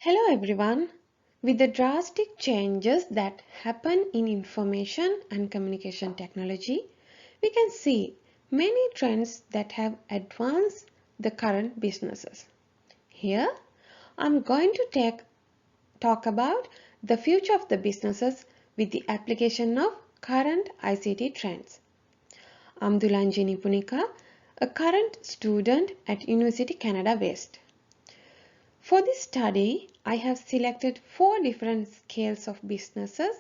Hello everyone. With the drastic changes that happen in information and communication technology, we can see many trends that have advanced the current businesses. Here, I'm going to talk about the future of the businesses with the application of current ICT trends. I'm Dulanji Nipunika, a current student at University Canada West. For this study, I have selected 4 different scales of businesses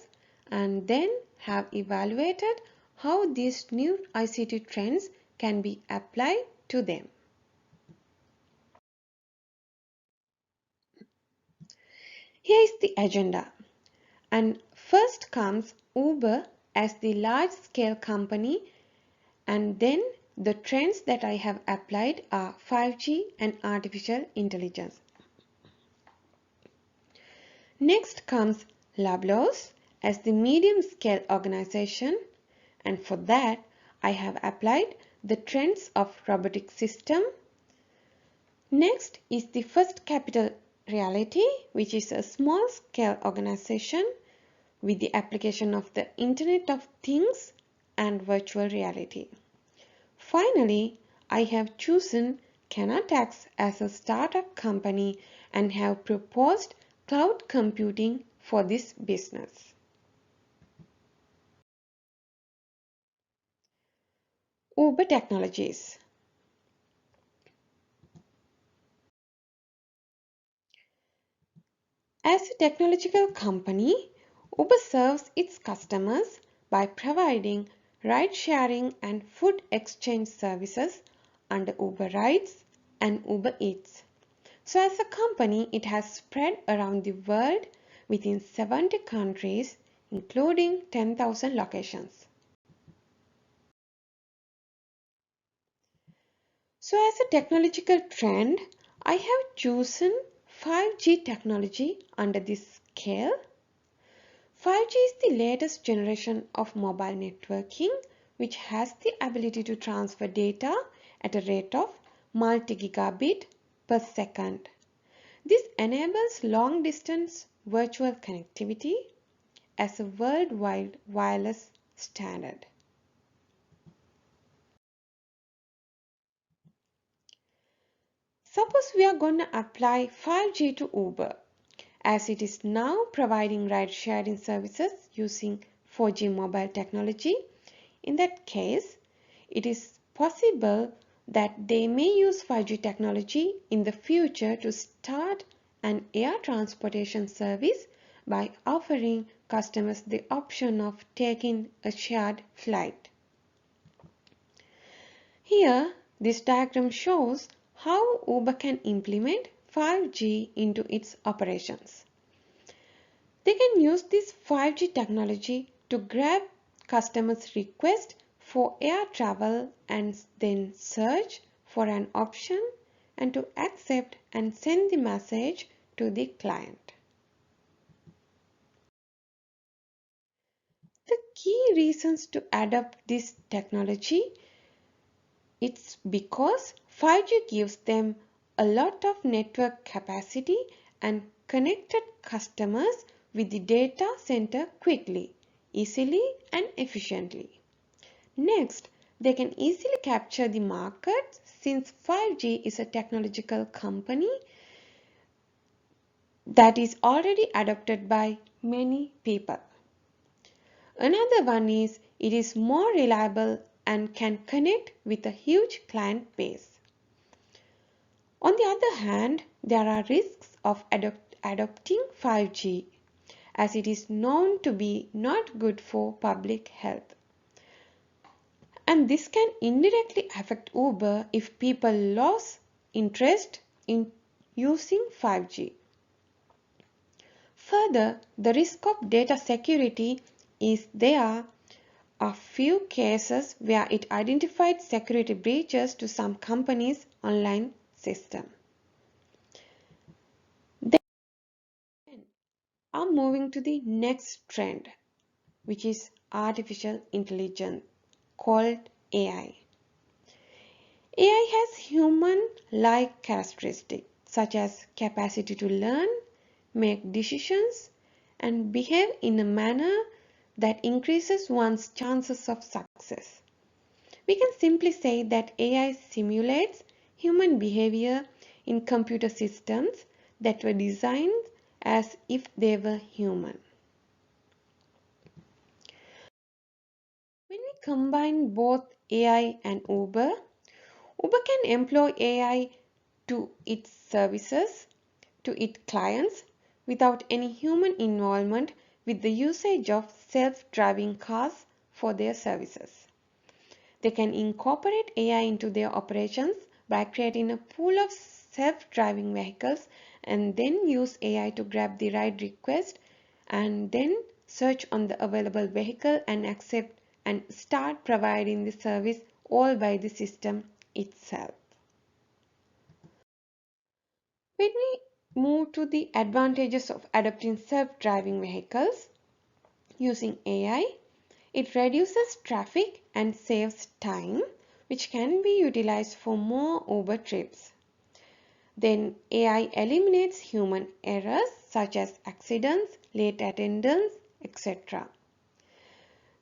and then have evaluated how these new ICT trends can be applied to them. Here is the agenda. And first comes Uber as the large-scale company, and then the trends that I have applied are 5G and artificial intelligence. Next comes Loblaws as the medium-scale organization, and for that I have applied the trends of robotic system. Next is the First Capital Reality, which is a small-scale organization with the application of the Internet of Things and virtual reality. Finally, I have chosen Canatax as a startup company and have proposed cloud computing for this business. Uber Technologies. As a technological company, Uber serves its customers by providing ride-sharing and food exchange services under Uber Rides and Uber Eats. So as a company, it has spread around the world within 70 countries, including 10,000 locations. So as a technological trend, I have chosen 5G technology under this scale. 5G is the latest generation of mobile networking, which has the ability to transfer data at a rate of multi-gigabit per second. This enables long-distance virtual connectivity as a worldwide wireless standard. Suppose we are going to apply 5G to Uber, as it is now providing ride-sharing services using 4G mobile technology. In that case, it is possible that they may use 5G technology in the future to start an air transportation service by offering customers the option of taking a shared flight. Here, this diagram shows how Uber can implement 5G into its operations. They can use this 5G technology to grab customers' request for air travel and then search for an option and to accept and send the message to the client. The key reasons to adopt this technology, it's because 5G gives them a lot of network capacity and connected customers with the data center quickly, easily and efficiently. Next, they can easily capture the market since 5G is a technological company that is already adopted by many people. Another one is it is more reliable and can connect with a huge client base. On the other hand, there are risks of adopting 5G as it is known to be not good for public health. And this can indirectly affect Uber if people lose interest in using 5G. Further, the risk of data security is there are few cases where it identified security breaches to some companies' online system. Then I'm moving to the next trend, which is artificial intelligence, called AI. AI has human-like characteristics such as capacity to learn, make decisions, and behave in a manner that increases one's chances of success. We can simply say that AI simulates human behavior in computer systems that were designed as if they were human. When we combine both AI and Uber can employ AI to its services, to its clients, without any human involvement with the usage of self-driving cars for their services. They can incorporate AI into their operations by creating a pool of self-driving vehicles and then use AI to grab the ride request and then search on the available vehicle and accept and start providing the service all by the system itself. When we move to the advantages of adopting self-driving vehicles using AI, it reduces traffic and saves time, which can be utilized for more Uber trips. Then AI eliminates human errors such as accidents, late attendance, etc.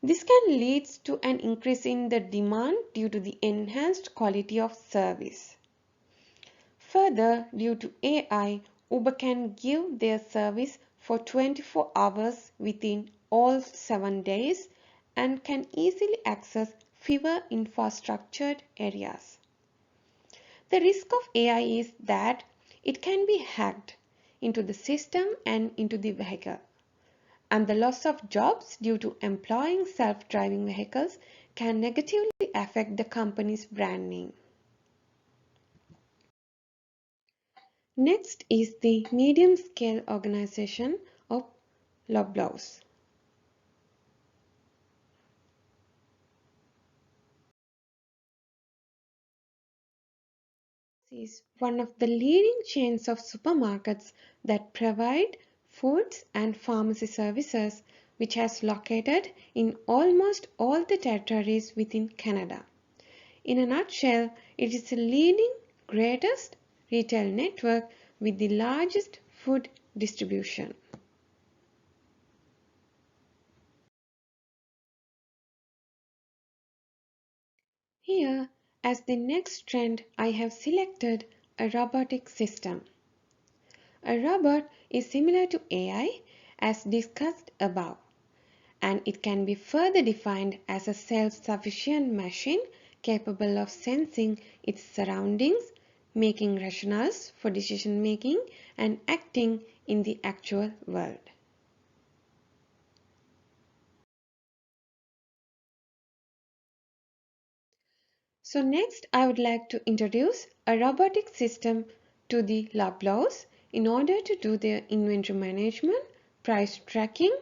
This can lead to an increase in the demand due to the enhanced quality of service. Further, due to AI, Uber can give their service for 24 hours within all 7 days and can easily access fewer infrastructured areas. The risk of AI is that it can be hacked into the system and into the vehicle, and the loss of jobs due to employing self-driving vehicles can negatively affect the company's branding. Next is the medium-scale organization of Loblaws. This is one of the leading chains of supermarkets that provide foods and pharmacy services, which has located in almost all the territories within Canada. In a nutshell, it is the leading, greatest retail network with the largest food distribution. Here, as the next trend, I have selected a robotic system. A robot is similar to AI as discussed above, and it can be further defined as a self-sufficient machine capable of sensing its surroundings, making rationales for decision making, and acting in the actual world. So next I would like to introduce a robotic system to the Loblaws in order to do their inventory management, price tracking,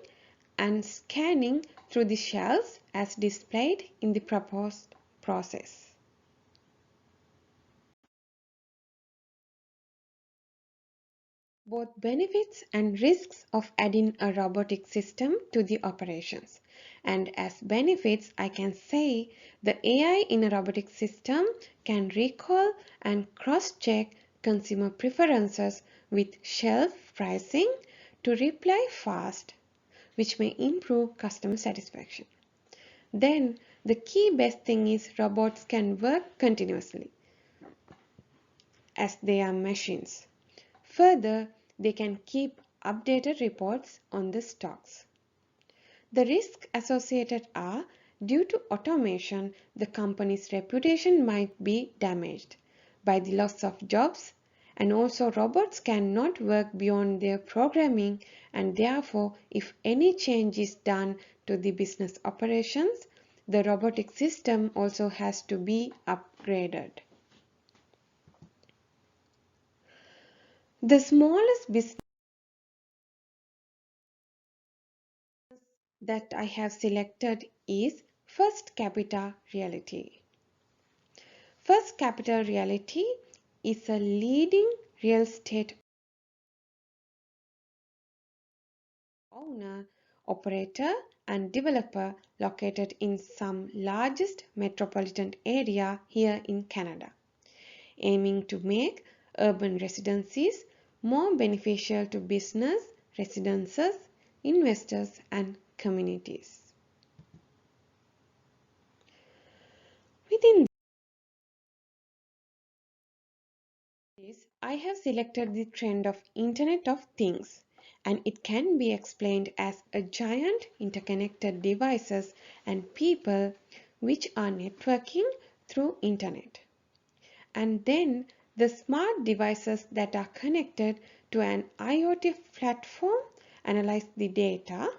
and scanning through the shelves as displayed in the proposed process. Both benefits and risks of adding a robotic system to the operations. And as benefits, I can say the AI in a robotic system can recall and cross-check consumer preferences with shelf pricing to reply fast, which may improve customer satisfaction. Then the key best thing is robots can work continuously as they are machines. Further, they can keep updated reports on the stocks. The risks associated are due to automation, the company's reputation might be damaged by the loss of jobs, and also robots cannot work beyond their programming, and therefore if any change is done to the business operations, the robotic system also has to be upgraded. The smallest business that I have selected is First Capital Realty. First Capital Realty is a leading real estate owner, operator and developer located in some largest metropolitan area here in Canada, aiming to make urban residencies more beneficial to business, residences, investors, and communities. Within this, I have selected the trend of Internet of Things, and it can be explained as a giant interconnected devices and people which are networking through Internet. And then the smart devices that are connected to an IoT platform analyze the data,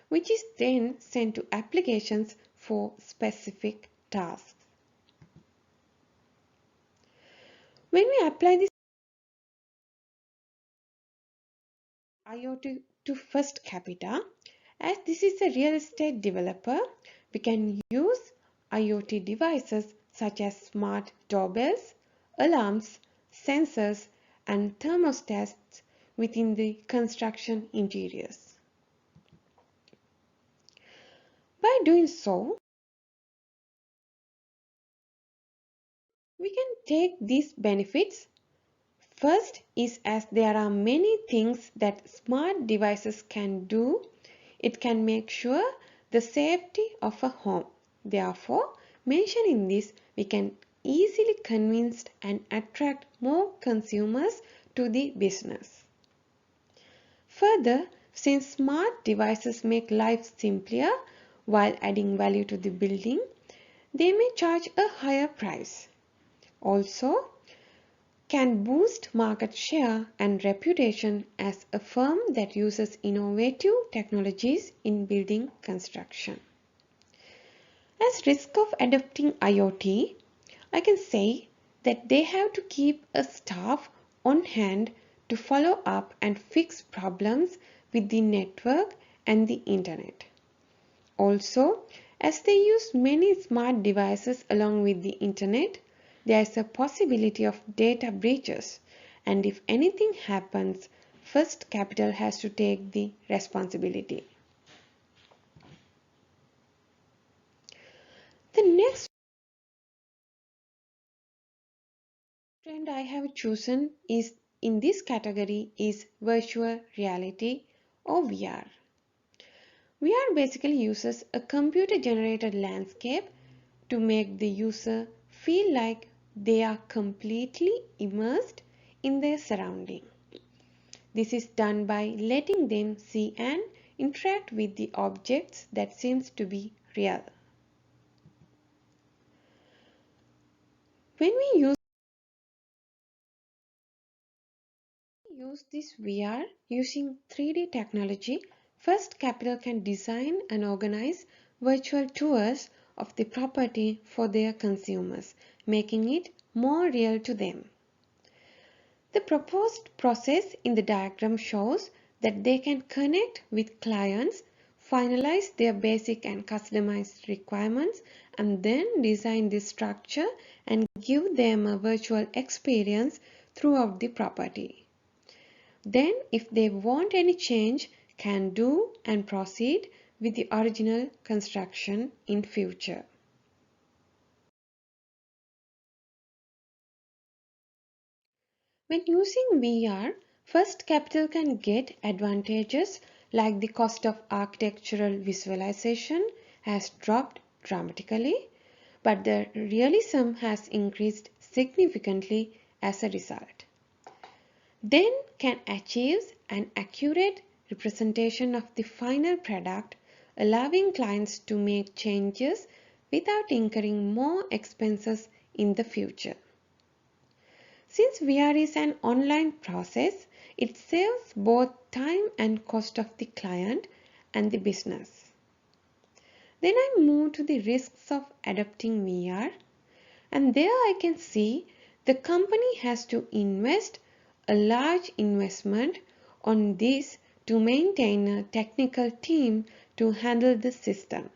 which is then sent to applications for specific tasks. When we apply this IoT to First Capita, as this is a real estate developer, we can use IoT devices such as smart doorbells, alarms, sensors, and thermostats within the construction interiors. By doing so, we can take these benefits. First is as there are many things that smart devices can do. It can make sure the safety of a home. Therefore, mentioning this, we can easily convince and attract more consumers to the business. Further, since smart devices make life simpler while adding value to the building, they may charge a higher price. Also, can boost market share and reputation as a firm that uses innovative technologies in building construction. As risk of adopting IoT, I can say that they have to keep a staff on hand to follow up and fix problems with the network and the internet. Also, as they use many smart devices along with the internet, there is a possibility of data breaches, and if anything happens, First Capital has to take the responsibility. The next trend I have chosen is in this category is virtual reality or VR. VR basically uses a computer generated landscape to make the user feel like they are completely immersed in their surrounding. This is done by letting them see and interact with the objects that seems to be real. When we use this VR using 3D technology, First Capital can design and organize virtual tours of the property for their consumers, making it more real to them. The proposed process in the diagram shows that they can connect with clients, finalize their basic and customized requirements, and then design the structure and give them a virtual experience throughout the property. Then, if they want any change, can do and proceed with the original construction in future. When using VR, First Capital can get advantages like the cost of architectural visualization has dropped dramatically, but the realism has increased significantly as a result. Then can achieve an accurate representation of the final product, allowing clients to make changes without incurring more expenses in the future. Since VR is an online process, it saves both time and cost of the client and the business. Then I move to the risks of adopting VR, and there I can see the company has to invest a large investment on this to maintain a technical team to handle the system.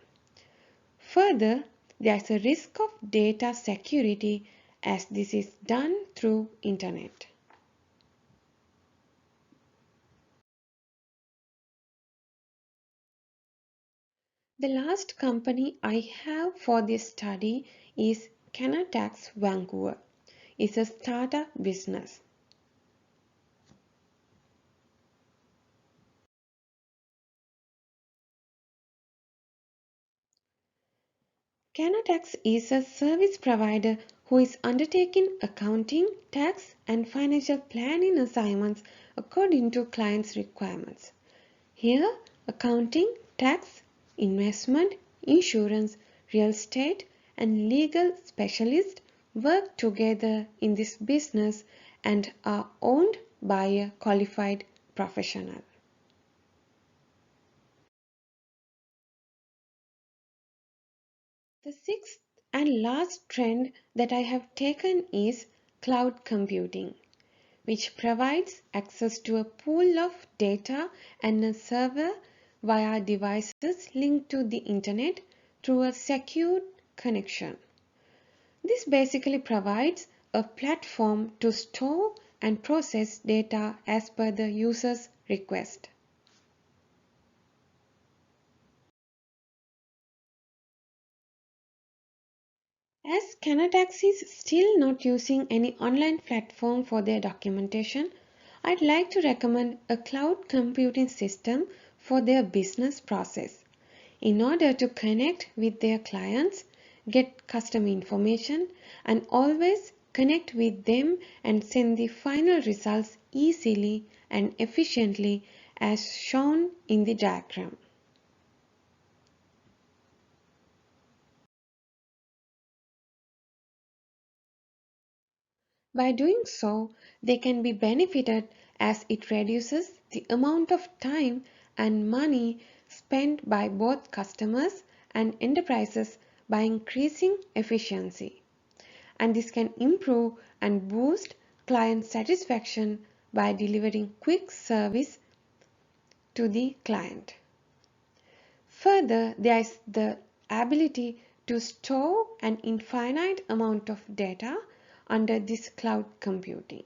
Further, there is a risk of data security as this is done through internet. The last company I have for this study is Canatax Vancouver. It's a startup business. Canatax is a service provider who is undertaking accounting, tax, and financial planning assignments according to clients' requirements. Here, accounting, tax, investment, insurance, real estate, and legal specialists work together in this business and are owned by a qualified professional. The sixth and last trend that I have taken is cloud computing, which provides access to a pool of data and a server via devices linked to the internet through a secure connection. This basically provides a platform to store and process data as per the user's request. As Canatax is still not using any online platform for their documentation, I'd like to recommend a cloud computing system for their business process. In order to connect with their clients, get customer information, and always connect with them and send the final results easily and efficiently as shown in the diagram. By doing so, they can be benefited as it reduces the amount of time and money spent by both customers and enterprises by increasing efficiency. And this can improve and boost client satisfaction by delivering quick service to the client. Further, there is the ability to store an infinite amount of data under this cloud computing.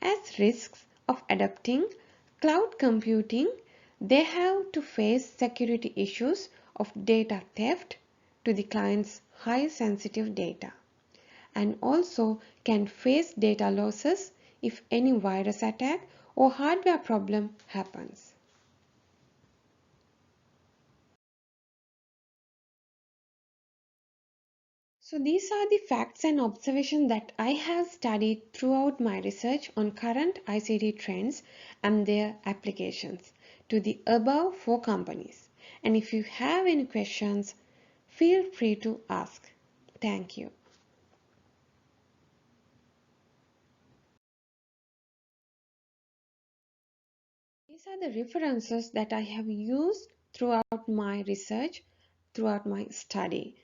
As risks of adopting cloud computing, they have to face security issues of data theft to the client's high sensitive data, and also can face data losses if any virus attack or hardware problem happens. So these are the facts and observations that I have studied throughout my research on current ICT trends and their applications to the above four companies. And if you have any questions, feel free to ask. Thank you. These are the references that I have used throughout my research, throughout my study.